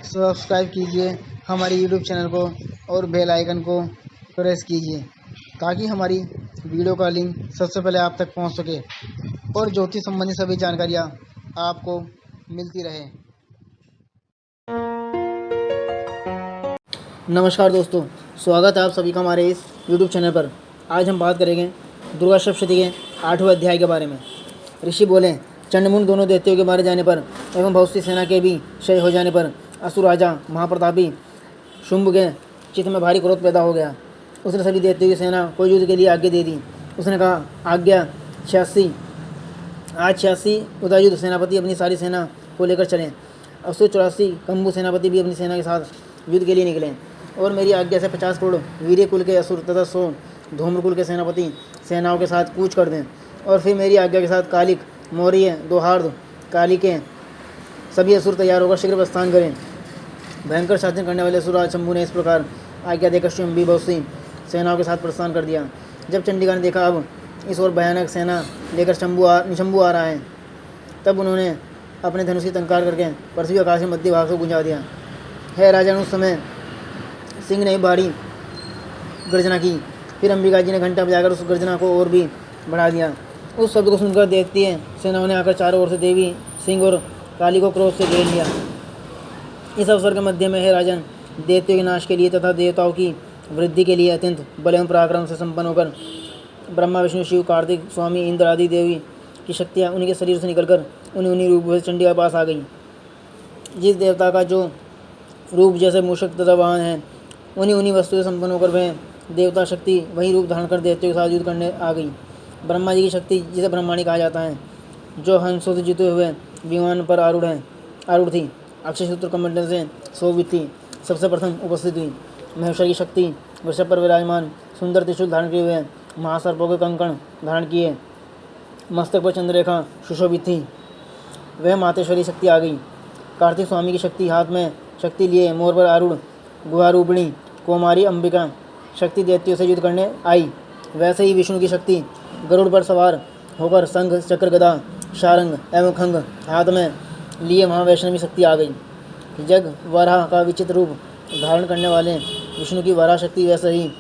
Subscribe कीजिए हमारे YouTube channel को और बेल आइकन को प्रेस कीजिए ताकि हमारी वीडियो का लिंक सबसे पहले आप तक पहुंच सके और ज्योतिष संबंधी सभी जानकारियां आपको मिलती रहे। नमस्कार दोस्तों, स्वागत है आप सभी का हमारे इस यूट्यूब चैनल पर। आज हम बात करेंगे दुर्गा सप्तशती के 8वें अध्याय के बारे में। ऋषि बोले, चंडमुंड दोनों दैत्यों के मारे जाने पर एवं बहुत सी सेना के भी क्षय हो जाने पर असुर राजा महाप्रतापी शुंभ के चित्त में भारी क्रोध पैदा हो गया। उसने सभी दैत्यों की सेना को युद्ध के लिए आज्ञा दे दी। उसने कहा, आज्ञा 86 उदययुद्ध सेनापति अपनी सारी सेना को लेकर चलें। असुर 84 कंबु सेनापति भी अपनी सेना के साथ युद्ध के लिए निकले और मेरी आज्ञा से 50 करोड़ वीर्य कुल के असुर तथा 100 धूम्र कुल के सेनापति सेनाओं के साथ कूच कर दें और फिर मेरी आज्ञा के साथ कालिक, मौर्य, दोहार्द, कालिके सभी असुर तैयार होकर शीघ्र प्रस्थान करें। भयंकर शासन करने वाले असुरराज शंभु ने इस प्रकार आज्ञा देकर स्वयं भी बहुत सी सेनाओं के साथ प्रस्थान कर दिया। जब चंडिका ने देखा अब इस ओर भयानक सेना लेकर निशंभु आ रहा है, तब उन्होंने अपने धनुष की टंकार करके पृथ्वी आकाश के मध्य भाग को गुंजा दिया। है राजन, उस समय सिंह ने भारी गर्जना की। फिर अंबिका जी ने घंटा बजाकर उस गर्जना को और भी बढ़ा दिया। उस शब्द को सुनकर देखती है सेनाओं ने आकर चारों ओर से देवी, सिंह और काली को क्रोध से घेर लिया। इस अवसर के मध्य में है राजन, दैत्यों के नाश के लिए तथा देवताओं की वृद्धि के लिए अत्यंत बल एवं पराक्रम से संपन्न होकर ब्रह्मा, विष्णु, शिव, कार्तिक, स्वामी इंद्र आदि देवी की शक्तियाँ उन्हीं के शरीर से निकलकर उन्हीं रूप से चंडिका के पास आ गई। जिस देवता का जो रूप जैसे मूषक तथा वाहन है, उन्हीं वस्तु से संपन्न होकर वह देवता शक्ति वही रूप धारण कर दैत्यों के साथ युद्ध करने आ गई। ब्रह्मा जी की शक्ति, जिसे ब्रह्माणी कहा जाता है, जो हंसों से जीते हुए विमान पर आरूढ़ थी, अक्षय सूत्र कमंडल से शोभित थी, सबसे प्रथम उपस्थित हुई। महेश्वर की शक्ति वृषभ पर विराजमान, सुंदर त्रिशूल धारण किए हुए, महासर्पों के कंकण धारण किए, मस्तक पर चंद्ररेखा सुशोभित थी, वह मातेश्वरी शक्ति आ गई। कार्तिक स्वामी की शक्ति, हाथ में शक्ति लिए मोर पर आरूढ़ गुहारूपिणी कौमारी अंबिका शक्ति दैत्यों से युद्ध करने आई। वैसे ही विष्णु की शक्ति गरुड़ पर सवार होकर संघ, चक्र, गदा, शारंग एवं खंग हाथ में लिए महावैष्णवी शक्ति आ गई। जग वराह का विचित्र रूप धारण करने वाले विष्णु की वराह शक्ति वैसे ही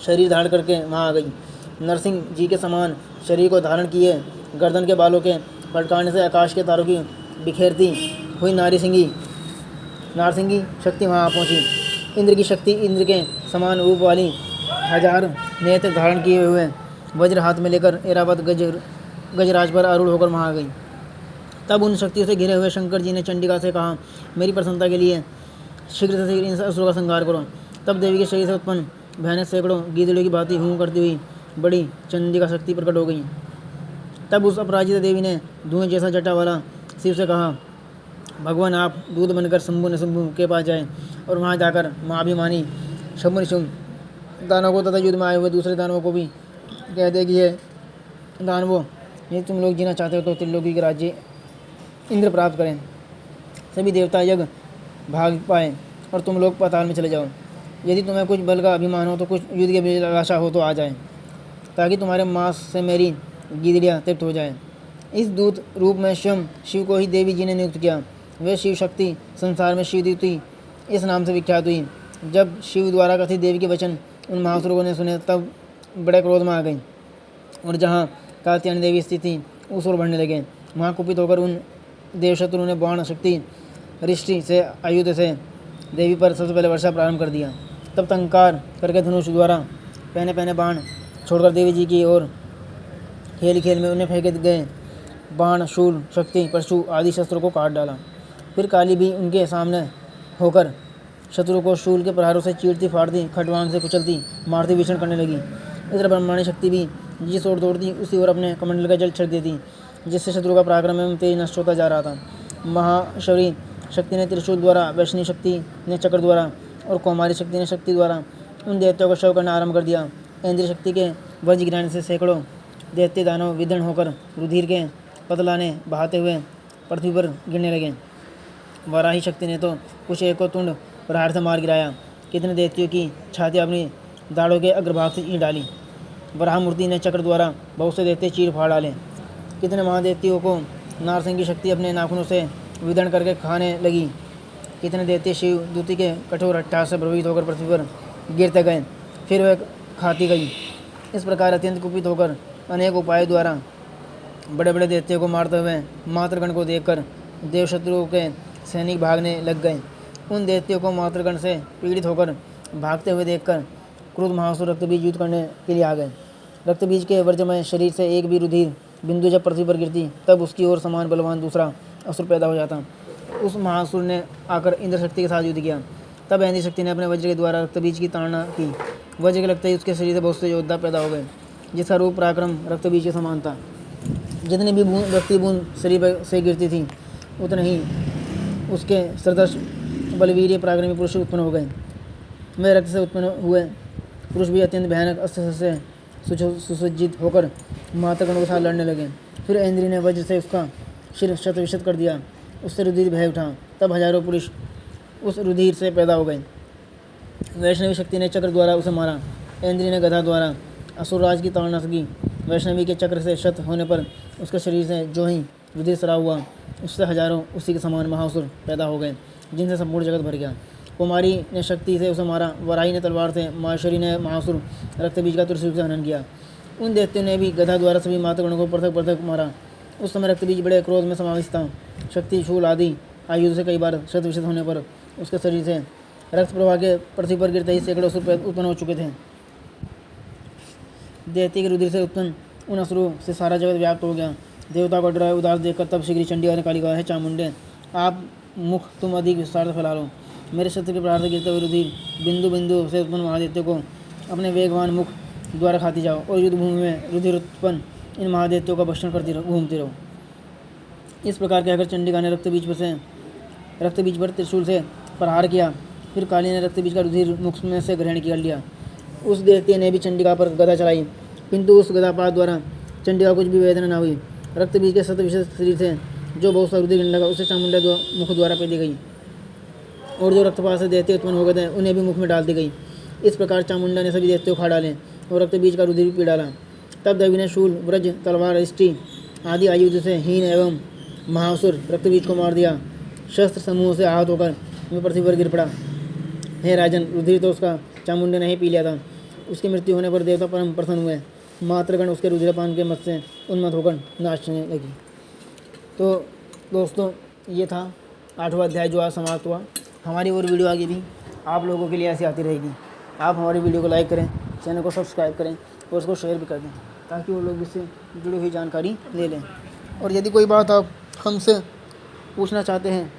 शरीर धारण करके वहाँ आ गई। नरसिंह जी के समान शरीर को धारण किए, गर्दन के बालों के फटकारने से आकाश के तारों की बिखेरती हुई नारसिंगी शक्ति वहाँ पहुँची। इंद्र की शक्ति इंद्र के समान रूप वाली 1000 नेत्र धारण किए हुए वज्र हाथ में लेकर ऐरावत गजराज पर आरूढ़ होकर वहाँ आ गई। तब उन शक्तियों से घिरे हुए शंकर जी ने चंडिका से कहा, मेरी प्रसन्नता के लिए शीघ्र से शीघ्र इन असुरों का संहार करो। तब देवी के शरीर से उत्पन्न भयानक सैकड़ों गीदड़ों की भांति हूँ करती हुई बड़ी चंडिका शक्ति प्रकट हो गई। तब उस अपराजित देवी ने धुएं जैसा जटा वाला शिव से कहा, भगवान आप दूध बनकर शंभु निशंभु के पास जाए और वहाँ जाकर महाभिमानी शंभु निशुंभ दानवों को तथा युद्ध में आए हुए दूसरे दानवों को भी कह दे कि ये दानवों, यदि तुम लोग जीना चाहते हो तो त्रिलोकी के राज्य इंद्र प्राप्त करें। सभी देवता यज्ञ भाग पाए और तुम लोग पाताल में चले जाओ। यदि तुम्हें कुछ बल का अभिमान हो तो कुछ युद्ध की अभिलाषा हो तो आ जाए, ताकि तुम्हारे मांस से मेरी गीदड़ियाँ तृप्त हो जाए। इस दूत रूप में स्वयं शिव को ही देवी जी ने नियुक्त किया। वे शिव शक्ति संसार में शिवदूती इस नाम से विख्यात हुई। जब शिव द्वारा कथित देवी के वचन उन महासुरों ने सुने, तब बड़े क्रोध में आ गई और जहाँ कात्यायनी देवी स्थित थी उस ओर बढ़ने लगे। वहाँ कुपित होकर उन देवशत्रुओं ने बाण शक्ति रिष्टि से आयुध से देवी पर सबसे पहले वर्षा प्रारंभ कर दिया। तब टंकार करके धनुष द्वारा पहने बाण छोड़कर देवी जी की ओर खेल में उन्हें फेंके गए बाण, शूल, शक्ति, परशु आदि शस्त्रों को काट डाला। फिर काली भी उनके सामने होकर शत्रु को शूल के प्रहारों से चीरती फाड़ती, खटवांग से कुचलती, मारती, भीषण करने लगी। इस तरह ब्रह्मांडी शक्ति भी जिस ओर दौड़ती उसी ओर अपने कमंडल का जल छिड़क देती, जिससे शत्रु का पराक्रम एवं तेज नष्ट होता जा रहा था। महाशौरी शक्ति ने त्रिशूल द्वारा, वैष्णवी शक्ति ने चक्र द्वारा और कौमारी शक्ति ने शक्ति द्वारा उन दैत्यों को शव करना आरंभ कर दिया। इंद्रिय शक्ति के वज्र गिराने से सैकड़ों दैत्य दानव विदीर्ण होकर रुधिर के पतलाने बहाते हुए पृथ्वी पर गिरने लगे। वराही शक्ति ने तो कुछ एक को तुंड प्रहार से मार गिराया। कितने दैत्यों की छाती अपनी दाढ़ों के अग्रभाग से चीर डाली। वराह मूर्ति ने चक्र द्वारा बहुत से दैत्य चीर फाड़ डाले। कितने महादैत्यों को नारसिंह की शक्ति अपने नाखूनों से विदर्ण करके खाने लगी। कितने दैत्य शिव दूती के कठोर अट्टहास से प्रभावित होकर पृथ्वी पर गिरते गए, फिर वह खाती गई। इस प्रकार अत्यंत कुपित होकर अनेक उपायों द्वारा बड़े बड़े दैत्यों को मारते हुए मातृगण को देखकर देवशत्रुओं के सैनिक भागने लग गए। उन दैत्यों को मातृगण से पीड़ित होकर भागते हुए देखकर क्रुद्ध महासुर रक्तबीज युद्ध करने के लिए आ गए। रक्तबीज के वर्जमय शरीर से एक भी रुधिर बिंदु जब पृथ्वी पर गिरती, तब उसकी ओर समान बलवान दूसरा असुर पैदा हो जाता। उस महासुर ने आकर इंद्र शक्ति के साथ युद्ध किया। तब इंद्र शक्ति ने अपने वज्र के द्वारा रक्तबीज की ताड़ना की। वज्र के लगते ही उसके शरीर से बहुत से योद्धा पैदा हो गए, जिसका रूप पराक्रम रक्तबीज के समान था। जितनी भी रक्ति बूंद शरीर से गिरती थी, उतने ही उसके सदृश बलवीर पराक्रमी पुरुष उत्पन्न हो गए। वे रक्त से उत्पन्न हुए पुरुष भी अत्यंत भयानक अस्त्र से सुसज्जित होकर मातृगणों के साथ लड़ने लगे। फिर इंद्री ने वज्र से उसका सिर शत विशत कर दिया। उससे रुधिर बह उठा। तब हजारों पुरुष उस रुधिर से पैदा हो गए। वैष्णवी शक्ति ने चक्र द्वारा उसे मारा। इंद्री ने गदा द्वारा असुरराज की ताड़ना की। वैष्णवी के चक्र से शत होने पर उसके शरीर से जो ही रुधिर स्राव हुआ, उससे हजारों उसी के समान महासुर पैदा हो गए, जिनसे संपूर्ण जगत भर गया। कुमारी ने शक्ति से उसे मारा। वराही ने तलवार से, माहेश्वरी ने महासुर रक्तबीज का त्रिशूल से हनन किया। उन दैत्यों ने भी गदा द्वारा सभी मातृगणों को पृथक पृथक मारा। उस समय रक्तबीज बड़े क्रोध में समाविष्ट था। शक्ति, शूल आदि आयुध से कई बार शत विशत होने पर उसके शरीर से रक्त प्रवाह के पृथ्वी पर गिरते ही सैकड़ों असुर उत्पन्न हो चुके थे। दैत्य के रुधिर से उत्पन्न उन असुरों से सारा जगत व्याप्त हो गया। देवता को डराए उदास देखकर तब श्री चंडी ने काली कहा, है चामुंडे, आप मुख तुम अधिक विस्तार से फैला लो। मेरे शस्त्र के प्रहार से गिरते हुए रुधिर बिंदु बिंदु से उत्पन्न महादैत्य को अपने वेगवान मुख द्वारा खाती जाओ और युद्ध भूमि में रुधिर उत्पन्न इन महादैत्यों का भक्षण करती घूमती रहो। इस प्रकार कहकर चंडिका ने रक्तबीज पर त्रिशूल से प्रहार किया। फिर काली ने रक्तबीज का रुधिर मुख में से ग्रहण कर लिया। उस दैत्य ने भी चंडिका पर गदा चलाई, किंतु उस गदापात द्वारा चंडिका कुछ भी वेदना न हुई। रक्तबीज के शत विशत शरीर से जो बहुत सा रुधिर गिरने लगा, उसे चामुंडा मुख द्वारा पी दी गई, और जो रक्तपात से दैत्य उत्पन्न हो गए थे, उन्हें भी मुख में डाल दी गई। इस प्रकार चामुंडा ने सभी दैत्यों को खा डाले और रक्तबीज का रुधिर पी डाला। तब देवी ने शूल, व्रज, तलवार, इष्टि आदि आयुध से हीन एवं महासुर रक्तबीज को मार दिया। शस्त्र समूह से आहत होकर वह पृथ्वी पर गिर पड़ा। हे राजन, रुधिर तो उसका चामुंडा ने ही पी लिया था। उसकी मृत्यु होने पर देवता परम प्रसन्न हुए। मातृगण उसके रुधिरपान के मत से उन्मत्त होकर नाचने लगी। तो दोस्तों, ये था 8वां अध्याय जो आज समाप्त हुआ। हमारी और वीडियो आगे भी आप लोगों के लिए ऐसी आती रहेगी। आप हमारी वीडियो को लाइक करें, चैनल को सब्सक्राइब करें और उसको शेयर भी कर दें, ताकि वो लोग इससे जुड़ी हुई जानकारी ले लें। और यदि कोई बात आप हमसे पूछना चाहते हैं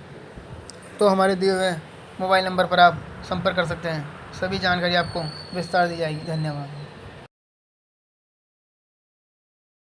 तो हमारे दिए हुए मोबाइल नंबर पर आप संपर्क कर सकते हैं। सभी जानकारी आपको विस्तार दी जाएगी। धन्यवाद।